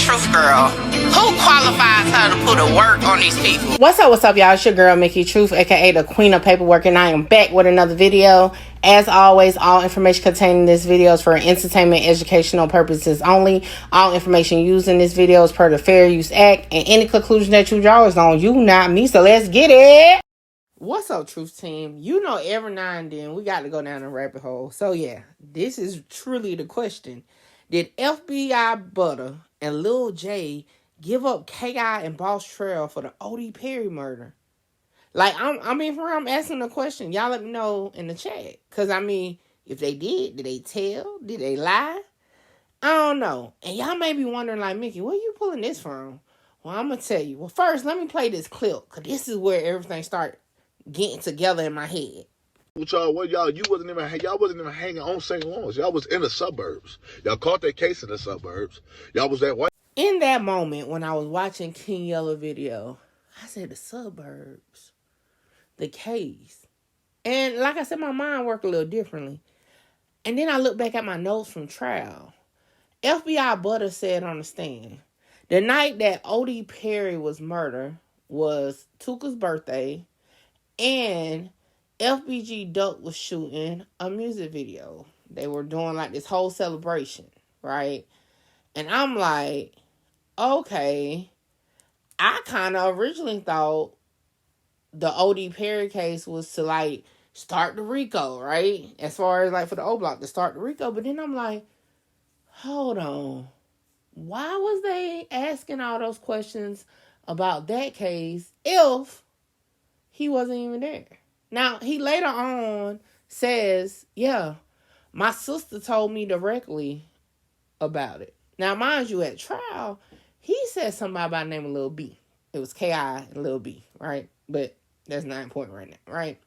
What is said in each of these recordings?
truth girl. Who qualifies her to put a work on these people? What's up, y'all? It's your girl, Mickey Truth, aka the Queen of Paperwork, and I am back with another video. As always, all information contained in this video is for entertainment, educational purposes only. All information used in this video is per the Fair Use Act, and any conclusion that you draw is on you, not me. So let's get it. What's up, Truth Team? You know, every now and then we got to go down a rabbit hole. So yeah, this is truly the question: did FBI Butta and Lil J give up K.I. and Boss Trail for the Odee Perry murder? Like, I'm asking the question. Y'all let me know in the chat. Because, if they did they tell? Did they lie? I don't know. And y'all may be wondering, like, Mickey, where you pulling this from? Well, I'm going to tell you. Well, first, let me play this clip. Because this is where everything started getting together in my head. Y'all wasn't even hanging on St. Lawrence. Y'all was in the suburbs. Y'all caught that case in the suburbs. Y'all was that white. In that moment, when I was watching King Yellow video, I said the suburbs, the case. And like I said, my mind worked a little differently. And then I looked back at my notes from trial. FBI Butta said on the stand, the night that Odee Perry was murdered was Tuka's birthday, and FBG Duck was shooting a music video. They were doing like this whole celebration, right? And I'm like, okay, I kind of originally thought the Odee Perry case was to like start the RICO, right? As far as like for the O Block to start the RICO. But then I'm like, hold on. Why was they asking all those questions about that case if he wasn't even there? Now, he later on says, yeah, my sister told me directly about it. Now, mind you, at trial, he said somebody by the name of Lil B. It was K.I. and Lil B, right? But that's not important right now, right?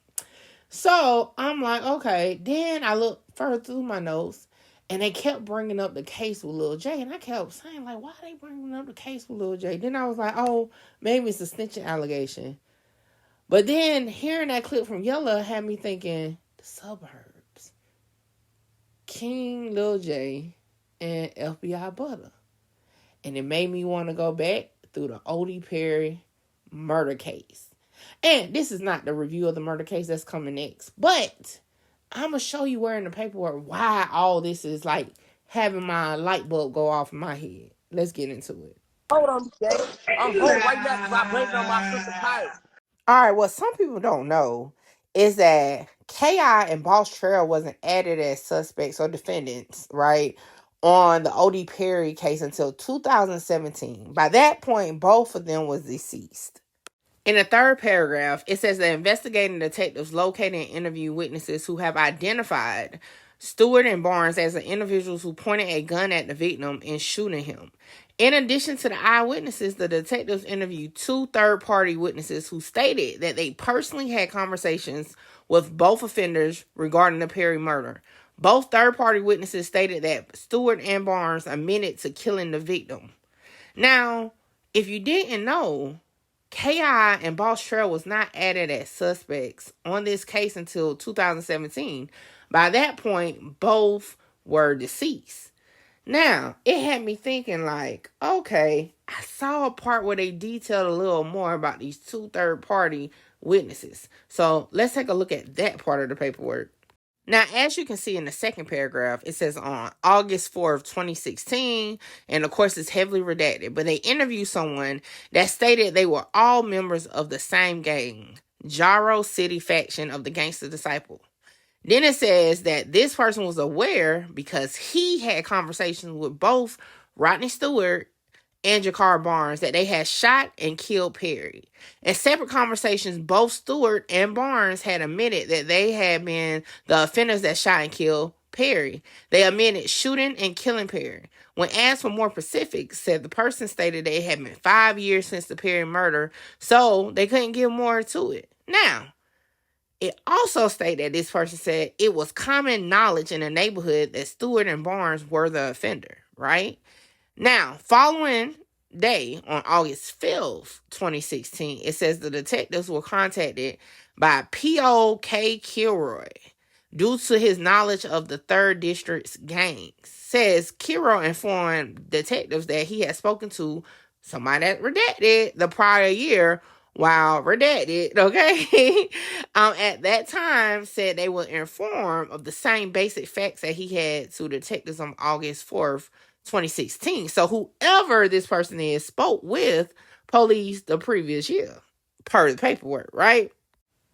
So, I'm like, okay. Then I looked further through my notes, and they kept bringing up the case with Lil J. And I kept saying, like, why are they bringing up the case with Lil J? Then I was like, oh, maybe it's a snitching allegation. But then hearing that clip from Yella had me thinking, the suburbs, King, Lil J, and FBI Butta. And it made me want to go back through the Odee Perry murder case. And this is not the review of the murder case that's coming next. But I'm going to show you where in the paperwork why all this is like having my light bulb go off in my head. Let's get into it. Hold on, Jay. I'm home right now because I blamed on my sister Kyle. All right, what some people don't know is that K.I. and Boss Trail wasn't added as suspects or defendants, right, on the Odee Perry case until 2017. By that point, both of them was deceased. In the third paragraph, it says that investigating detectives located and interviewed witnesses who have identified Stewart and Barnes as the individuals who pointed a gun at the victim and shooting him. In addition to the eyewitnesses, the detectives interviewed two third-party witnesses who stated that they personally had conversations with both offenders regarding the Perry murder. Both third-party witnesses stated that Stewart and Barnes admitted to killing the victim. Now, if you didn't know, K.I. and Boss Trail was not added as suspects on this case until 2017. By that point, both were deceased. Now, it had me thinking like, okay, I saw a part where they detailed a little more about these two third-party witnesses. So let's take a look at that part of the paperwork. Now, as you can see in the second paragraph, it says on August 4th, 2016, and of course it's heavily redacted, but they interviewed someone that stated they were all members of the same gang, Jaro City faction of the Gangster Disciple. Then it says that this person was aware because he had conversations with both Rodney Stewart and Jakar Barnes that they had shot and killed Perry. In separate conversations, both Stewart and Barnes had admitted that they had been the offenders that shot and killed Perry. They admitted shooting and killing Perry. When asked for more specifics, said the person stated that it had been 5 years since the Perry murder, so they couldn't give more to it. Now, it also stated that this person said it was common knowledge in the neighborhood that Stewart and Barnes were the offender, right? Now, following day on August 5th, 2016, it says the detectives were contacted by P.O.K. Kilroy, due to his knowledge of the 3rd District's gangs. Says Kiro informed detectives that he had spoken to somebody that redacted the prior year while redacted, okay? At that time, said they were informed of the same basic facts that he had to detectives on August 4th, 2016. So whoever this person is spoke with police the previous year, per the paperwork, right?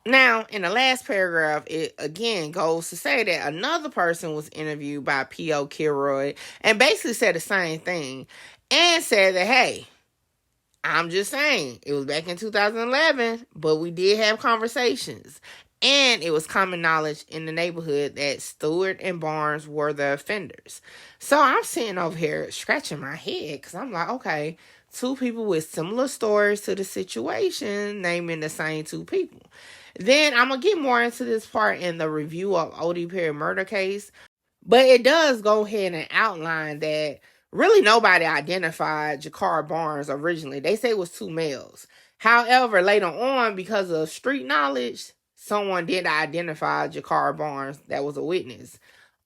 Now, in the last paragraph, it again goes to say that another person was interviewed by P.O. Kilroy and basically said the same thing and said that, hey, I'm just saying, it was back in 2011, but we did have conversations. And it was common knowledge in the neighborhood that Stewart and Barnes were the offenders. So I'm sitting over here scratching my head because I'm like, okay, 2 people with similar stories to the situation, naming the same 2 people. Then I'm going to get more into this part in the review of Odee Perry murder case. But it does go ahead and outline that really nobody identified Jakar Barnes originally. They say it was 2 males. However, later on, because of street knowledge, someone did identify Jakar Barnes that was a witness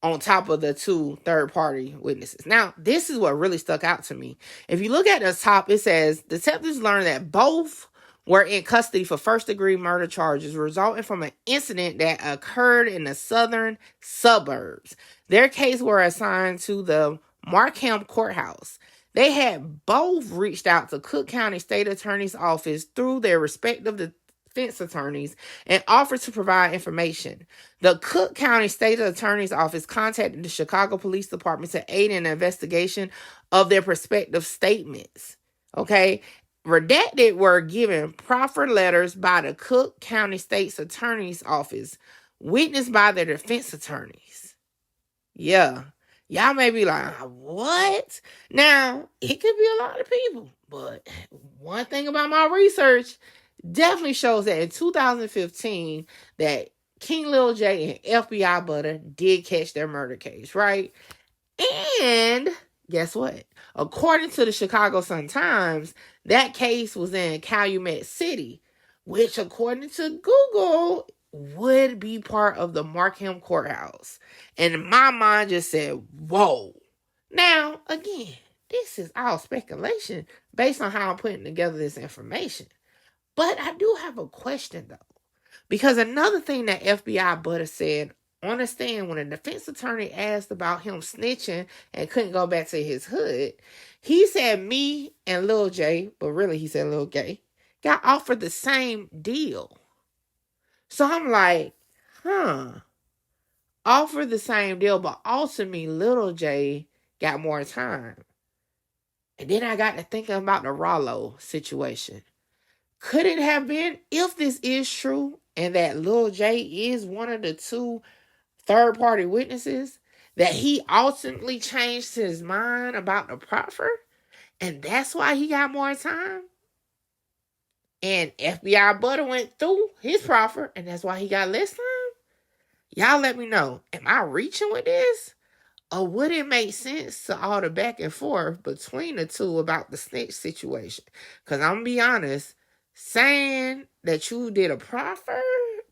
on top of the 2 third-party witnesses. Now, this is what really stuck out to me. If you look at the top, it says, detectives learned that both were in custody for first-degree murder charges resulting from an incident that occurred in the southern suburbs. Their case were assigned to the Markham Courthouse. They had both reached out to Cook County State Attorney's Office through their respective defense attorneys and offered to provide information. The Cook County State Attorney's Office contacted the Chicago Police Department to aid in the investigation of their respective statements. Okay? Redacted were given proffer letters by the Cook County State's Attorney's Office, witnessed by their defense attorneys. Yeah. Y'all may be like, what? Now, it could be a lot of people, but one thing about my research definitely shows that in 2015 that King Lil J and FBI Butta did catch their murder case, right? And guess what? According to the Chicago Sun-Times, that case was in Calumet City, which according to Google would be part of the Markham Courthouse. And my mind just said, whoa. Now, again, this is all speculation based on how I'm putting together this information. But I do have a question, though. Because another thing that FBI Butta said on the stand when a defense attorney asked about him snitching and couldn't go back to his hood, he said me and Lil J, but really he said Lil Gay, got offered the same deal. So I'm like, offered the same deal, but ultimately Lil J got more time. And then I got to thinking about the Rollo situation. Could it have been, if this is true, and that Lil J is one of the 2 third-party witnesses, that he ultimately changed his mind about the proffer, and that's why he got more time? And FBI Butta went through his proffer, and that's why he got less time? Y'all let me know. Am I reaching with this? Or would it make sense to all the back and forth between the 2 about the snitch situation? Because I'm going to be honest, saying that you did a proffer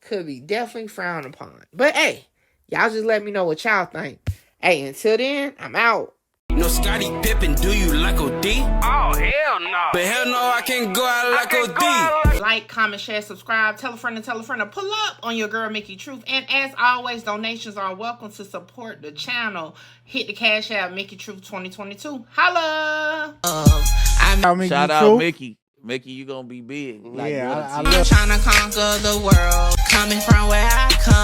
could be definitely frowned upon. But hey, y'all just let me know what y'all think. Hey, until then, I'm out. No Scotty Pippen, do you like Odee? Oh, hell no. But hell no, I can't go out like Odee. Like, comment, share, subscribe, tell a friend to pull up on your girl Mickey Truth. And as always, donations are welcome to support the channel. Hit the Cash App, Mickey Truth 2022. Holla! Shout out Mickey. Mickey, you gonna be big. Like, I'm trying to conquer the world. Coming from where I come.